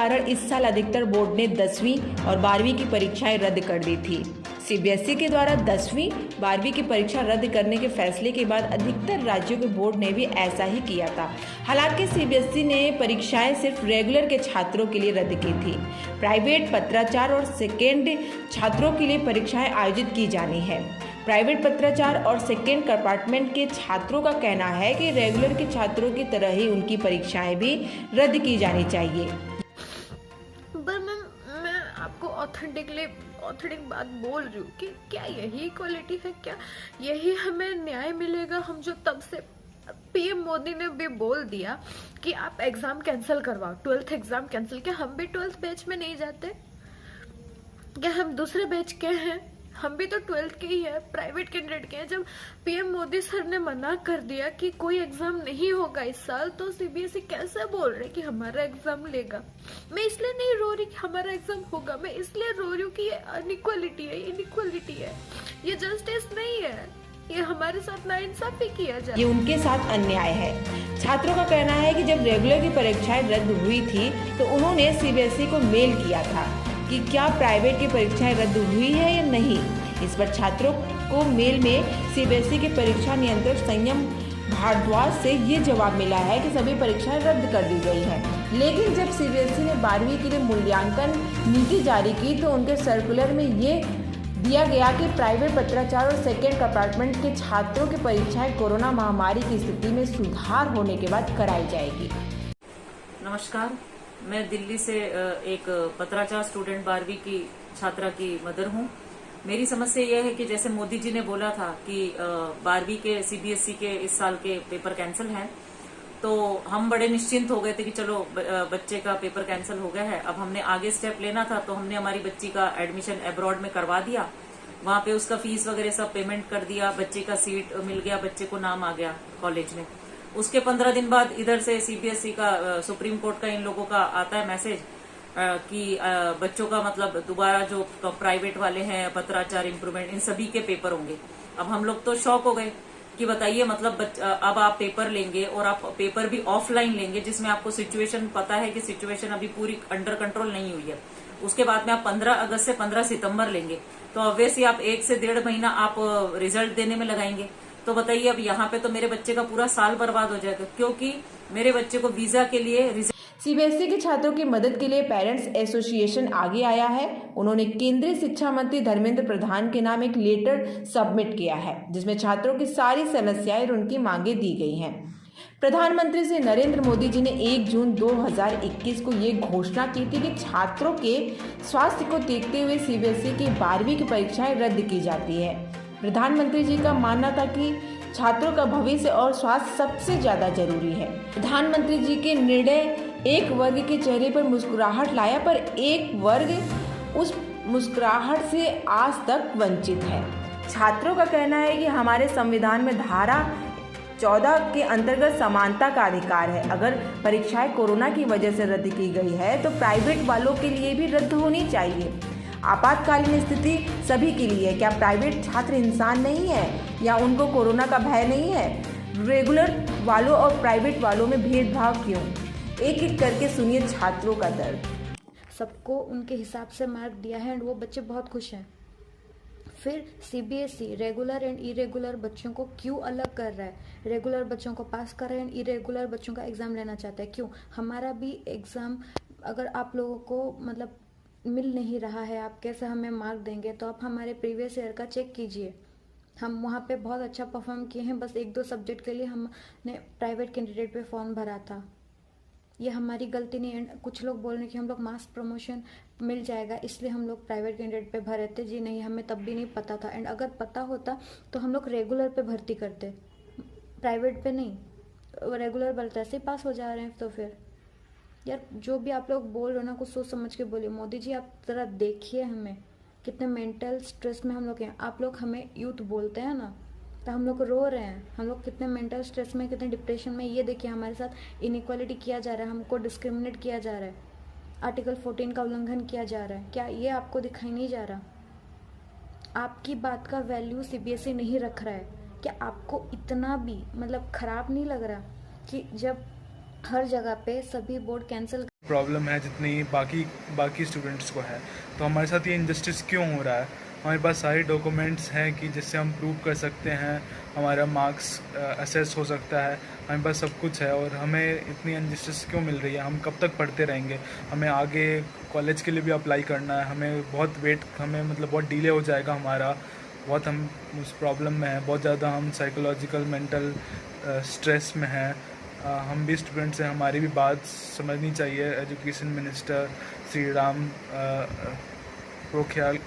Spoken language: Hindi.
कारण इस साल अधिकतर बोर्ड ने 10वीं और 12वीं की परीक्षाएं रद्द कर दी थी। सीबीएसई के द्वारा 10वीं 12वीं की परीक्षा रद्द करने के फैसले के बाद अधिकतर राज्यों के बोर्ड ने भी ऐसा ही किया था। हालांकि सीबीएसई ने परीक्षाएं सिर्फ रेगुलर के छात्रों के लिए रद्द की थी। प्राइवेट, पत्राचार और सेकेंड छात्रों के लिए परीक्षाएं आयोजित की जानी है। प्राइवेट, पत्राचार और सेकेंड कंपार्टमेंट के छात्रों का कहना है कि रेगुलर के छात्रों की तरह ही उनकी परीक्षाएं भी रद्द की जानी चाहिए। पर मैं आपको ऑथेंटिक बात बोल रही हूँ कि क्या यही इक्वालिटी है? क्या यही हमें न्याय मिलेगा? हम जो तब से पीएम मोदी ने भी बोल दिया कि आप एग्जाम कैंसिल करवाओ, 12th एग्जाम कैंसिल। क्या हम भी 12th बैच में नहीं जाते? क्या हम दूसरे बैच के हैं? हम भी तो 12th के ही है, प्राइवेट कैंडिडेट के हैं। जब पीएम मोदी सर ने मना कर दिया कि कोई एग्जाम नहीं होगा इस साल, तो सीबीएसई कैसे बोल रहे कि हमारा एग्जाम लेगा? मैं इसलिए नहीं रो रही कि हमारा एग्जाम होगा, मैं इसलिए रो रही हूँ कि ये अनइक्वालिटी है, इनइक्वालिटी है, ये जस्टिस नहीं है, ये हमारे साथ नाइंसाफी किया जाए। ये उनके साथ अन्याय है। छात्रों का कहना है कि जब रेगुलर की परीक्षाएं रद्द हुई थी तो उन्होंने सीबीएसई को मेल किया था कि क्या प्राइवेट की परीक्षाएं रद्द हुई है या नहीं। इस पर छात्रों को मेल में सीबीएसई के परीक्षा नियंत्रक संयम भारद्वाज से ये जवाब मिला है कि सभी परीक्षाएं रद्द कर दी गई हैं। लेकिन जब सीबीएसई ने 12वीं के लिए मूल्यांकन नीति जारी की तो उनके सर्कुलर में ये दिया गया कि प्राइवेट, पत्राचार और सेकेंड कंपार्टमेंट के छात्रों की परीक्षाएं कोरोना महामारी की स्थिति में सुधार होने के बाद कराई जाएगी। नमस्कार, मैं दिल्ली से एक पत्राचार स्टूडेंट 12वीं की छात्रा की मदर हूँ। मेरी समस्या यह है कि जैसे मोदी जी ने बोला था कि 12वीं के सीबीएसई के इस साल के पेपर कैंसिल हैं, तो हम बड़े निश्चिंत हो गए थे कि चलो बच्चे का पेपर कैंसिल हो गया है। अब हमने आगे स्टेप लेना था, तो हमने हमारी बच्ची का एडमिशन अब्रॉड में करवा दिया। वहां पे उसका फीस वगैरह सब पेमेंट कर दिया, बच्चे का सीट मिल गया, बच्चे को नाम आ गया कॉलेज में। उसके 15 दिन बाद इधर से सीबीएसई का, सुप्रीम कोर्ट का इन लोगों का आता है मैसेज कि बच्चों का मतलब दोबारा जो प्राइवेट वाले हैं, पत्राचार, इम्प्रूवमेंट, इन सभी के पेपर होंगे। अब हम लोग तो शॉक हो गए कि बताइए, मतलब अब आप पेपर लेंगे और आप पेपर भी ऑफलाइन लेंगे, जिसमें आपको सिचुएशन पता है कि सिचुएशन अभी पूरी अंडर कंट्रोल नहीं हुई है। उसके बाद में आप 15 अगस्त से 15 सितंबर लेंगे, तो ऑब्वियसली आप 1 से 1.5 महीना आप रिजल्ट देने में लगाएंगे। तो बताइए, अब यहाँ पे तो मेरे बच्चे का पूरा साल बर्बाद हो जाएगा, क्योंकि मेरे बच्चे को वीजा के लिए सीबीएसई के छात्रों की मदद के लिए पेरेंट्स एसोसिएशन आगे आया है। उन्होंने केंद्रीय शिक्षा मंत्री धर्मेंद्र प्रधान के नाम एक लेटर सबमिट किया है, जिसमें छात्रों की सारी समस्याएं और उनकी मांगे दी गई हैं। प्रधानमंत्री श्री नरेंद्र मोदी जी ने 1 जून 2021 को ये घोषणा की थी कि छात्रों के स्वास्थ्य को देखते हुए सीबीएसई की 12वीं की परीक्षाएं रद्द की जाती है। प्रधानमंत्री जी का मानना था कि छात्रों का भविष्य और स्वास्थ्य सबसे ज्यादा जरूरी है। प्रधानमंत्री जी के निर्णय एक वर्ग के चेहरे पर मुस्कुराहट लाया, पर एक वर्ग उस मुस्कुराहट से आज तक वंचित है। छात्रों का कहना है कि हमारे संविधान में धारा 14 के अंतर्गत समानता का अधिकार है। अगर परीक्षाएं कोरोना की वजह से रद्द की गई है तो प्राइवेट वालों के लिए भी रद्द होनी चाहिए। आपातकालीन स्थिति सभी के लिए। क्या प्राइवेट छात्र इंसान नहीं है या उनको कोरोना का भय नहीं है? रेगुलर वालों और प्राइवेट वालों में भेदभाव क्यों? एक एक करके सुनिए छात्रों का दर्द। सबको उनके हिसाब से मार्क दिया है एंड वो बच्चे बहुत खुश हैं। फिर सीबीएसई रेगुलर एंड इरेगुलर बच्चों को क्यों अलग कर रहा है? रेगुलर बच्चों को पास कर रहा है एंड इरेगुलर बच्चों का एग्जाम लेना चाहता है। क्यों? हमारा भी एग्जाम अगर आप लोगों को मतलब मिल नहीं रहा है, आप कैसे हमें मार्क देंगे? तो आप हमारे प्रीवियस ईयर का चेक कीजिए। हम वहाँ पे बहुत अच्छा परफॉर्म किए हैं, बस 1-2 सब्जेक्ट के लिए हमने प्राइवेट कैंडिडेट पे फॉर्म भरा था। ये हमारी गलती नहीं है। कुछ लोग बोल रहे हैं कि हम लोग मास प्रमोशन मिल जाएगा इसलिए हम लोग प्राइवेट कैंडिडेट पे भरे थे। जी नहीं, हमें तब भी नहीं पता था एंड अगर पता होता तो हम लोग रेगुलर पे भर्ती करते, प्राइवेट पे नहीं। रेगुलर भरते ऐसे पास हो जा रहे हैं। तो फिर यार, जो भी आप लोग बोल रहे हो ना, कुछ सोच समझ के बोलिए। मोदी जी, आप ज़रा देखिए हमें कितने मेंटल स्ट्रेस में हम लोग हैं। आप लोग हमें यूथ बोलते हैं ना, तो हम लोग रो रहे हैं। हम लोग कितने मेंटल स्ट्रेस में, कितने डिप्रेशन में। ये देखिए, हमारे साथ इनइक्वालिटी किया जा रहा है, हमको डिस्क्रिमिनेट किया जा रहा है, आर्टिकल 14 का उल्लंघन किया जा रहा है। क्या ये आपको दिखाई नहीं जा रहा? आपकी बात का वैल्यू सीबीएसई नहीं रख रहा है। क्या आपको इतना भी मतलब खराब नहीं लग रहा कि जब हर जगह पे सभी बोर्ड कैंसिल। प्रॉब्लम है जितनी बाकी स्टूडेंट्स को है, तो हमारे साथ ये इनजस्टिस क्यों हो रहा है? हमारे पास सारे डॉक्यूमेंट्स हैं कि जिससे हम प्रूव कर सकते हैं, हमारा मार्क्स असेस हो सकता है, हमारे पास सब कुछ है, और हमें इतनी इनजस्टिस क्यों मिल रही है? हम कब तक पढ़ते रहेंगे? हमें आगे कॉलेज के लिए भी अप्लाई करना है, हमें बहुत डिले हो जाएगा हमारा। बहुत हम उस प्रॉब्लम में हैं, बहुत ज़्यादा हम साइकोलॉजिकल मेंटल स्ट्रेस में हैं। हम भी स्टूडेंट्स हैं, हमारी भी बात समझनी चाहिए एजुकेशन मिनिस्टर श्री राम पोखरियाल